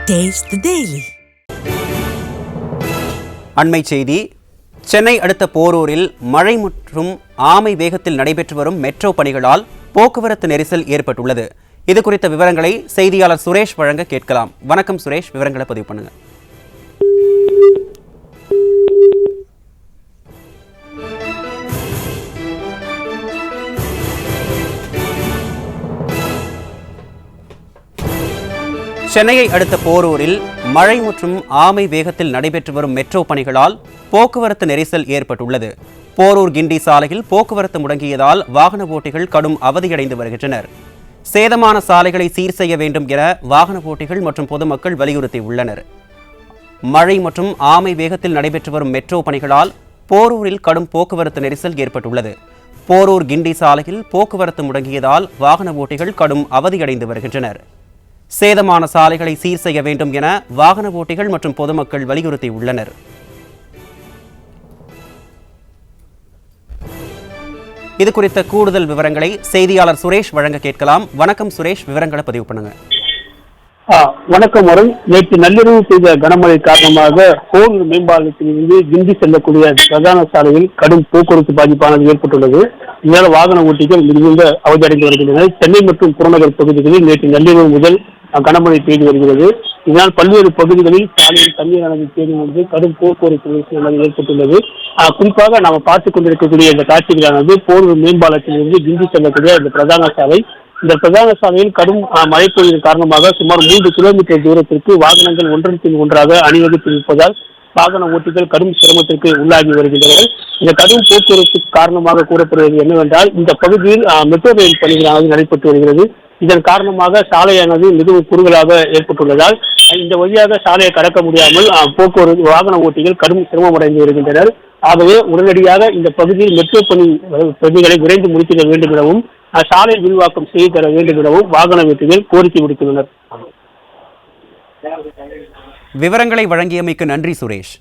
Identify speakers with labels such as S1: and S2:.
S1: Taste the Daily.
S2: அண்மை செய்தி. சென்னை அடுத்த போரூரில் மழை மற்றும் ஆமை வேகத்தில் நடைபெற்று வரும் மெட்ரோ பணிகளால் போக்குவரத்து நெரிசல் ஏற்பட்டுள்ளது. இது குறித்த விவரங்களை செய்தியாளர் சுரேஷ் வழங்க கேட்கலாம். வணக்கம் சுரேஷ், விவரங்களை பதிவு பண்ணுங்க. சென்னையை அடுத்த போரூரில் மழை மற்றும் ஆமை வேகத்தில் நடைபெற்று வரும் மெட்ரோ பணிகளால் போக்குவரத்து நெரிசல் ஏற்பட்டுள்ளது. போரூர் கிண்டி சாலையில் போக்குவரத்து முடங்கியதால் வாகன ஓட்டிகள் கடும் அவதியடைந்து வருகின்றனர். சேதமான சாலைகளை சீர் செய்ய வேண்டும் என வாகன ஓட்டிகள் மற்றும் பொதுமக்கள் வலியுறுத்தியுள்ளனர். மழை மற்றும் ஆமை வேகத்தில் நடைபெற்று வரும் மெட்ரோ பணிகளால் போரூரில் கடும் போக்குவரத்து நெரிசல் ஏற்பட்டுள்ளது. போரூர் கிண்டி சாலையில் போக்குவரத்து முடங்கியதால் வாகன ஓட்டிகள் கடும் அவதியடைந்து வருகின்றனர். சேதமான சாலைகளை சீர் செய்ய வேண்டும் என வாகன ஓட்டிகள் மற்றும் பொதுமக்கள் வலியுறுத்தியுள்ளனர். இது குறித்த கூடுதல் விவரங்களை செய்தியாளர் சுரேஷ் வழங்க கேட்கலாம். வணக்கம் சுரேஷ், விவரங்களை பதிவு பண்ணுங்க.
S3: வணக்கம் அருண். நேற்று நள்ளிரவு பெய்த கனமழை காரணமாக போரூர் மேம்பாலத்திலிருந்து கிண்டி செல்லக்கூடிய பிரதான சாலையில் கடும் போக்குவரத்து பாதிப்பானது ஏற்பட்டுள்ளது. இதனால் வாகன ஓட்டிகள் மிகுந்த அவதியடைந்து வருகின்றனர். சென்னை மற்றும் புறநகர் பகுதிகளில் நேற்று நள்ளிரவு முதல் கனமழை பெய்து வருகிறது. இதனால் பல்வேறு பகுதிகளில் சாலையில் தண்ணீரானது தேங்கி வந்து கடும் போக்குவரத்து நெரிசல் ஏற்பட்டுள்ளது. குறிப்பாக நாம் பார்த்துக் கொண்டிருக்கக்கூடிய இந்த காட்சிகளானது போரூர் மேம்பாலத்திலிருந்து கிண்டி செல்லக்கூடிய இந்த பிரதான சாலை. இந்த பிரதான சாலையில் கடும் மழை பொழிவின் காரணமாக சுமார் 3 கிலோமீட்டர் தூரத்திற்கு வாகனங்கள் ஒன்றன் பின் ஒன்றாக அணிவகுத்து நிற்பதால் வாகன ஓட்டிகள் கடும் சிரமத்திற்கு உள்ளாகி வருகின்றனர். இந்த கடும் போக்குவரத்து காரணமாக கூறப்படுவது என்னவென்றால், இந்த பகுதியில் மெட்ரோ ரயில் பணிகளானது நடைபெற்று வருகிறது. இதன் காரணமாக சாலையானது மிகவும் குறுகலாக ஏற்பட்டுள்ளதால் இந்த வழியாக சாலையை கடக்க முடியாமல் போக்குவரத்து வாகன ஓட்டிகள் கடும் சிரமமடைந்து வருகின்றனர். ஆகவே உடனடியாக இந்த பகுதியில் மெட்ரோ பணிகளை விரைந்து முடித்திட வேண்டும் எனவும் சாலை விரிவாக்கம் செய்து தர வேண்டும் எனவும் வாகன ஓட்டிகள் கோரிக்கை விடுத்துள்ளனர்.
S2: விவரங்களை வழங்கியமைக்கு நன்றி சுரேஷ்.